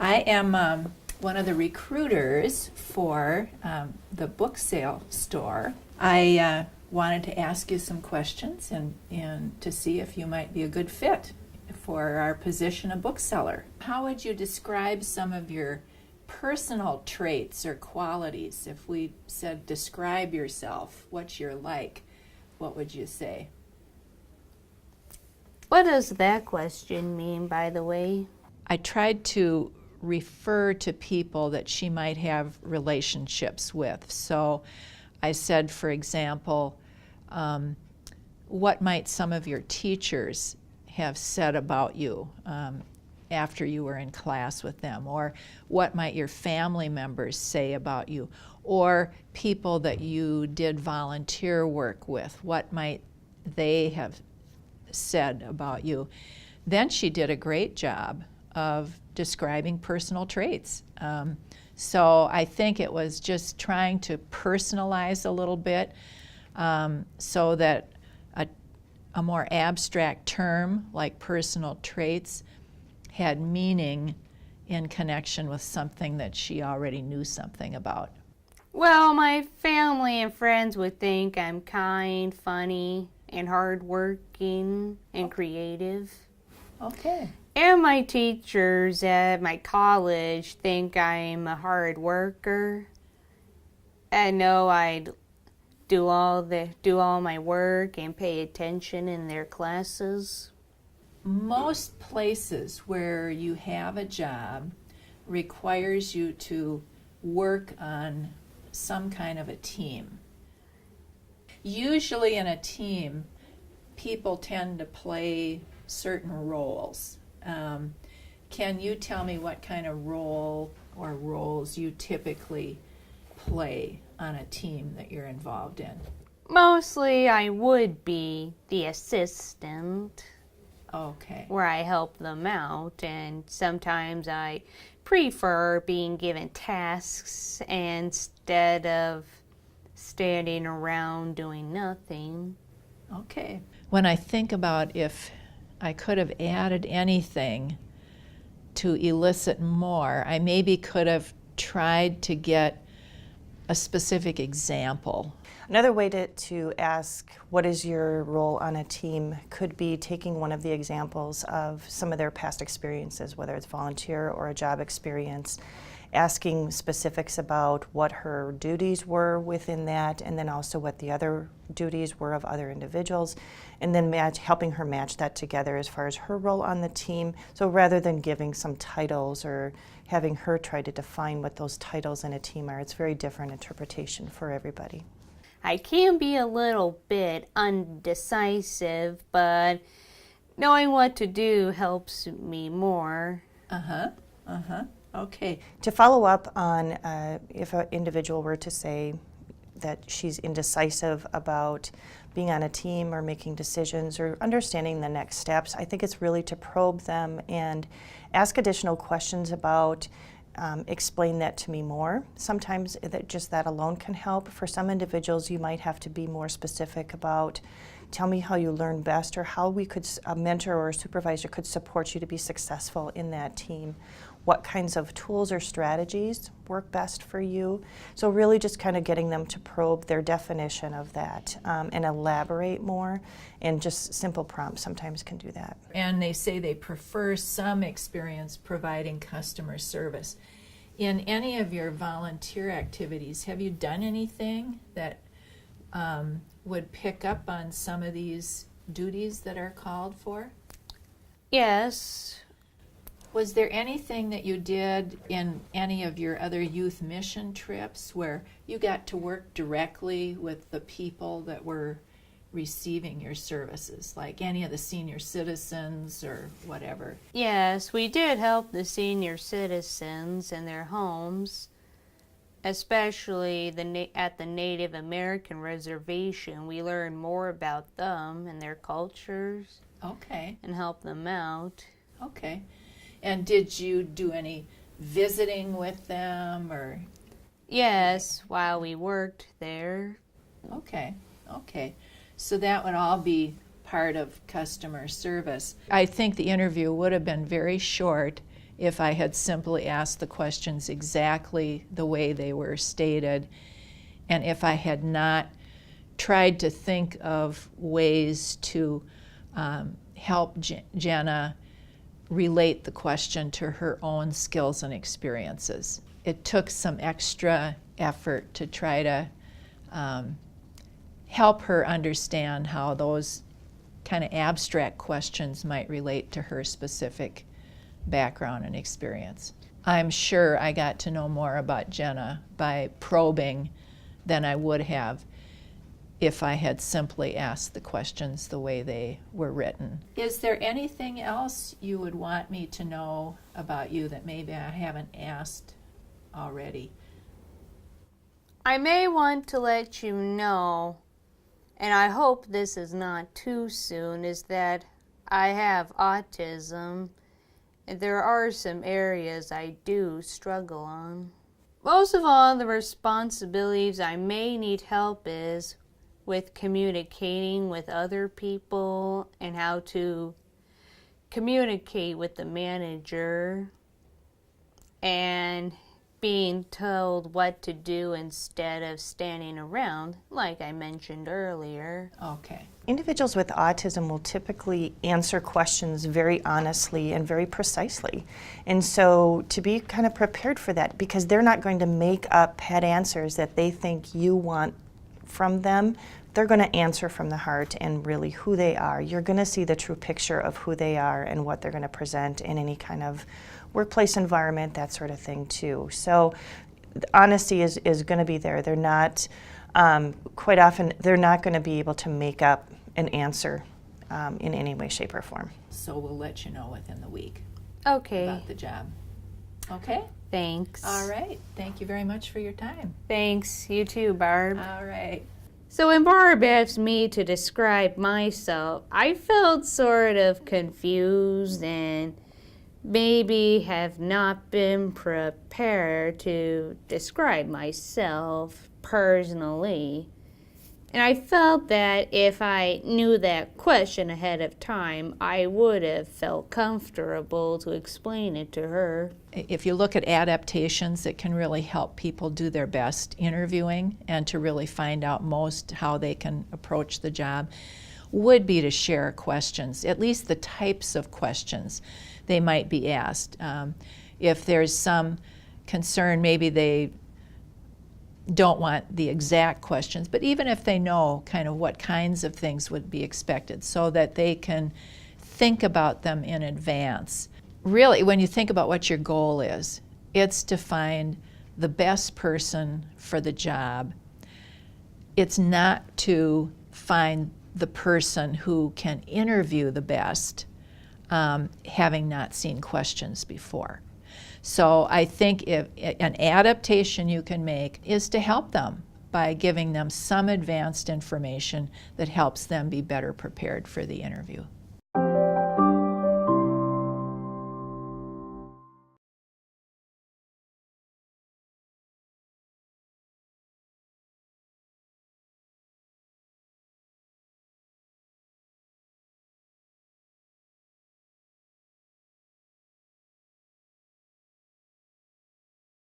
I am one of the recruiters for the book sale store. I wanted to ask you some questions and to see if you might be a good fit for our position of bookseller. How would you describe some of your personal traits or qualities? If we said describe yourself, what you're like, what would you say? What does that question mean, by the way? I tried to refer to people that she might have relationships with. So I said, for example, what might some of your teachers have said about you after you were in class with them? Or what might your family members say about you? Or people that you did volunteer work with, what might they have said about you? Then she did a great job of describing personal traits. So I think it was just trying to personalize a little bit so that a more abstract term like personal traits had meaning in connection with something that she already knew something about. Well, my family and friends would think I'm kind, funny, and hardworking and creative. Okay. And my teachers at my college think I'm a hard worker. I know I'd do all my work and pay attention in their classes. Most places where you have a job requires you to work on some kind of a team. Usually in a team, people tend to play certain roles. Can you tell me what kind of role or roles you typically play on a team that you're involved in? Mostly I would be the assistant. Okay. Where I help them out, and sometimes I prefer being given tasks instead of standing around doing nothing. Okay. When I think about if I could have added anything to elicit more, I maybe could have tried to get a specific example. Another way to ask what is your role on a team could be taking one of the examples of some of their past experiences, whether it's volunteer or a job experience, asking specifics about what her duties were within that, and then also what the other duties were of other individuals, and then helping her match that together as far as her role on the team. So rather than giving some titles or having her try to define what those titles in a team are, it's very different interpretation for everybody. I can be a little bit undecisive, but knowing what to do helps me more. Okay. To follow up on if an individual were to say that she's indecisive about being on a team or making decisions or understanding the next steps, I think it's really to probe them and ask additional questions about explain that to me more. Sometimes that alone can help. For some individuals, you might have to be more specific about tell me how you learn best or how a mentor or a supervisor could support you to be successful in that team. What kinds of tools or strategies work best for you? So really just kind of getting them to probe their definition of that and elaborate more, and just simple prompts sometimes can do that. And they say they prefer some experience providing customer service. In any of your volunteer activities, have you done anything that would pick up on some of these duties that are called for? Yes. Was there anything that you did in any of your other youth mission trips where you got to work directly with the people that were receiving your services, like any of the senior citizens or whatever? Yes, we did help the senior citizens in their homes, especially at the Native American reservation. We learned more about them and their cultures. Okay. And help them out. Okay. And did you do any visiting with them or? Yes, while we worked there. Okay. So that would all be part of customer service. I think the interview would have been very short if I had simply asked the questions exactly the way they were stated, and if I had not tried to think of ways to help Jenna relate the question to her own skills and experiences. It took some extra effort to try to help her understand how those kind of abstract questions might relate to her specific background and experience. I'm sure I got to know more about Jenna by probing than I would have if I had simply asked the questions the way they were written. Is there anything else you would want me to know about you that maybe I haven't asked already? I may want to let you know, and I hope this is not too soon, is that I have autism, and there are some areas I do struggle on. Most of all, the responsibilities I may need help is with communicating with other people and how to communicate with the manager and being told what to do instead of standing around, like I mentioned earlier. Okay. Individuals with autism will typically answer questions very honestly and very precisely. And so to be kind of prepared for that, because they're not going to make up head answers that they think you want from them. They're going to answer from the heart and really who they are. You're going to see the true picture of who they are and what they're going to present in any kind of workplace environment, that sort of thing too. So honesty is going to be there. They're not, quite often, they're not going to be able to make up an answer in any way, shape, or form. So we'll let you know within the week Okay, about the job. Okay? thanks. All right. Thank you very much for your time. Thanks, you too, Barb. All right. So when Barb asked me to describe myself, I felt sort of confused and maybe have not been prepared to describe myself personally. And I felt that if I knew that question ahead of time, I would have felt comfortable to explain it to her. If you look at adaptations, it can really help people do their best interviewing and to really find out most how they can approach the job, would be to share questions, at least the types of questions they might be asked. If there's some concern, maybe they don't want the exact questions, but even if they know kind of what kinds of things would be expected so that they can think about them in advance. Really, when you think about what your goal is, it's to find the best person for the job. It's not to find the person who can interview the best, having not seen questions before. So I think if an adaptation you can make is to help them by giving them some advanced information that helps them be better prepared for the interview.